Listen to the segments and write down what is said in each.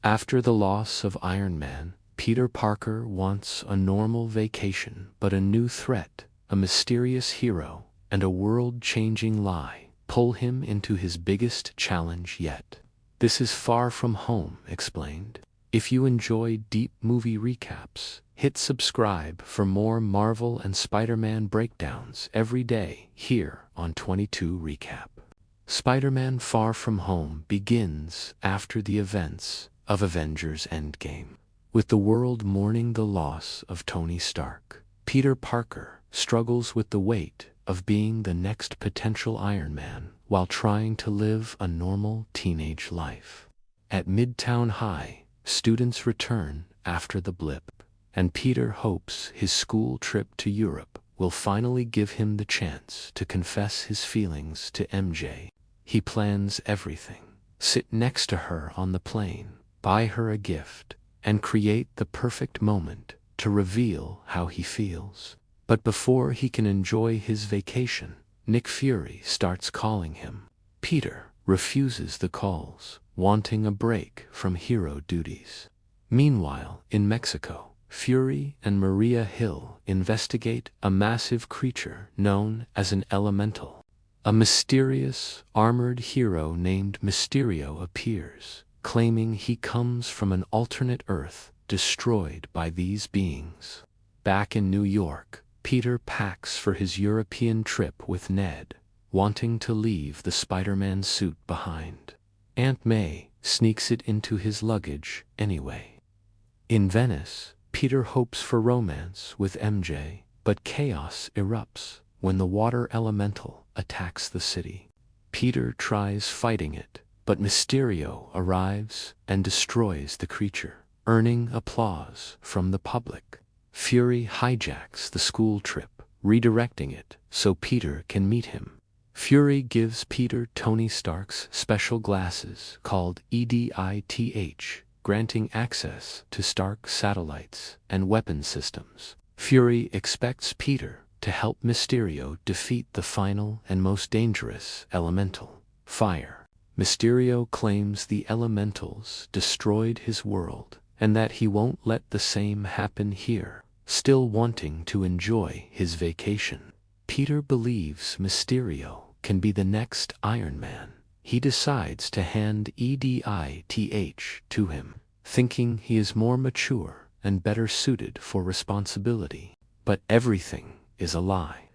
After the loss of Iron Man, Peter Parker wants a normal vacation, but a new threat, a mysterious hero, and a world-changing lie pull him into his biggest challenge yet. This is Far From Home Explained. If you enjoy deep movie recaps, hit subscribe for more Marvel and Spider-Man breakdowns every day here on 22 Recap. Spider-Man Far From Home begins after the events of Avengers Endgame. With the world mourning the loss of Tony Stark, Peter Parker struggles with the weight of being the next potential Iron Man while trying to live a normal teenage life. At Midtown High, students return after the blip, and Peter hopes his school trip to Europe will finally give him the chance to confess his feelings to MJ. He plans everything: sit next to her on the plane, buy her a gift, and create the perfect moment to reveal how he feels. But before he can enjoy his vacation, Nick Fury starts calling him. Peter refuses the calls, wanting a break from hero duties. Meanwhile, in Mexico, Fury and Maria Hill investigate a massive creature known as an elemental. A mysterious, armored hero named Mysterio appears, claiming he comes from an alternate Earth destroyed by these beings. Back in New York, Peter packs for his European trip with Ned, wanting to leave the Spider-Man suit behind. Aunt May sneaks it into his luggage anyway. In Venice, Peter hopes for romance with MJ, but chaos erupts when the water elemental attacks the city. Peter tries fighting it, but Mysterio arrives and destroys the creature, earning applause from the public. Fury hijacks the school trip, redirecting it so Peter can meet him. Fury gives Peter Tony Stark's special glasses called EDITH, granting access to Stark satellites and weapon systems. Fury expects Peter to help Mysterio defeat the final and most dangerous elemental, fire. Mysterio claims the elementals destroyed his world, and that he won't let the same happen here, still wanting to enjoy his vacation. Peter believes Mysterio can be the next Iron Man. He decides to hand EDITH to him, thinking he is more mature and better suited for responsibility. But everything is a lie.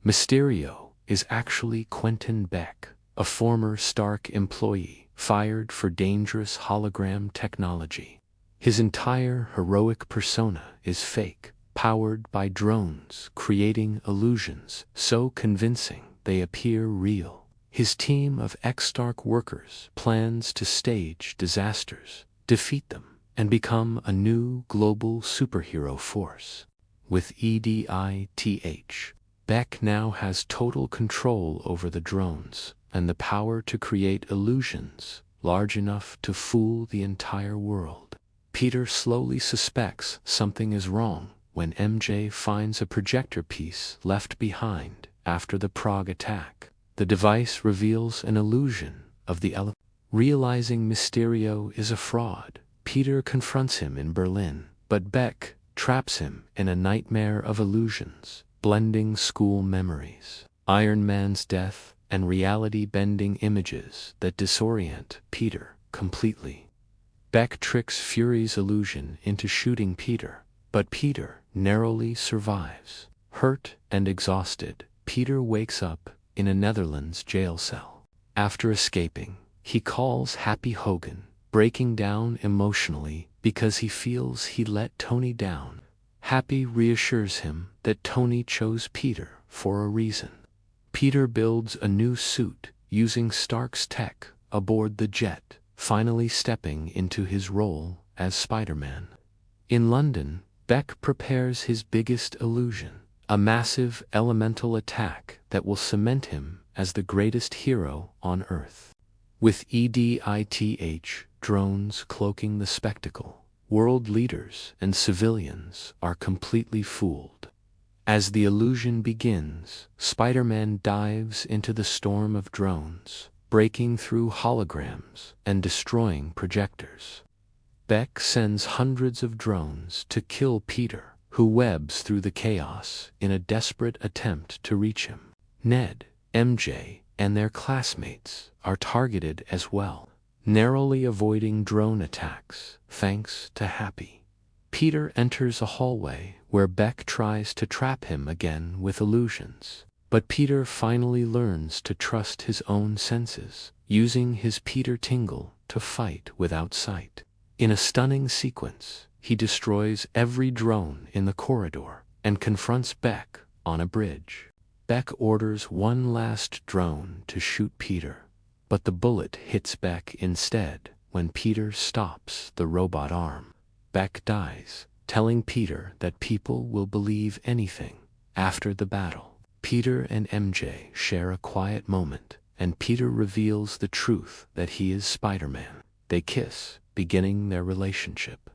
Mysterio is actually Quentin Beck, a former Stark employee fired for dangerous hologram technology. His entire heroic persona is fake, powered by drones creating illusions so convincing they appear real. His team of ex-Stark workers plans to stage disasters, defeat them, and become a new global superhero force. With EDITH, Beck now has total control over the drones and the power to create illusions large enough to fool the entire world. Peter slowly suspects something is wrong when MJ finds a projector piece left behind after the Prague attack. The device reveals an illusion of the elephant. Realizing Mysterio is a fraud, Peter confronts him in Berlin, but Beck traps him in a nightmare of illusions, blending school memories, Iron Man's death, and reality-bending images that disorient Peter completely. Beck tricks Fury's illusion into shooting Peter, but Peter narrowly survives. Hurt and exhausted, Peter wakes up in a Netherlands jail cell. After escaping, he calls Happy Hogan, breaking down emotionally because he feels he let Tony down. Happy reassures him that Tony chose Peter for a reason. Peter builds a new suit using Stark's tech aboard the jet, finally stepping into his role as Spider-Man. In London, Beck prepares his biggest illusion, a massive elemental attack that will cement him as the greatest hero on Earth. With EDITH drones cloaking the spectacle, world leaders and civilians are completely fooled. As the illusion begins, Spider-Man dives into the storm of drones, breaking through holograms and destroying projectors. Beck sends hundreds of drones to kill Peter, who webs through the chaos in a desperate attempt to reach him. Ned, MJ, and their classmates are targeted as well, narrowly avoiding drone attacks thanks to Happy. Peter enters a hallway where Beck tries to trap him again with illusions. But Peter finally learns to trust his own senses, using his Peter tingle to fight without sight. In a stunning sequence, he destroys every drone in the corridor and confronts Beck on a bridge. Beck orders one last drone to shoot Peter, but the bullet hits Beck instead when Peter stops the robot arm. Beck dies, telling Peter that people will believe anything after the battle. Peter and MJ share a quiet moment, and Peter reveals the truth that he is Spider-Man. They kiss, beginning their relationship.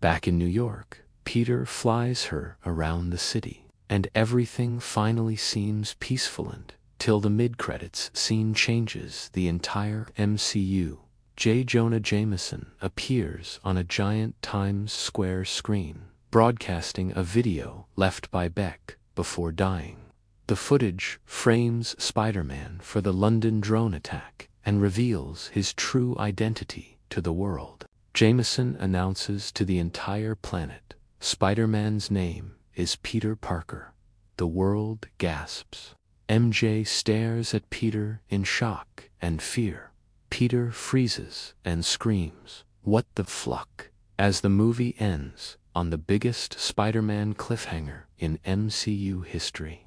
Back in New York, Peter flies her around the city, and everything finally seems peaceful until the mid-credits scene changes the entire MCU. J. Jonah Jameson appears on a giant Times Square screen, broadcasting a video left by Beck before dying. The footage frames Spider-Man for the London drone attack and reveals his true identity to the world. Jameson announces to the entire planet, Spider-Man's name is Peter Parker. The world gasps. MJ stares at Peter in shock and fear. Peter freezes and screams, "What the fluck?" as the movie ends on the biggest Spider-Man cliffhanger in MCU history.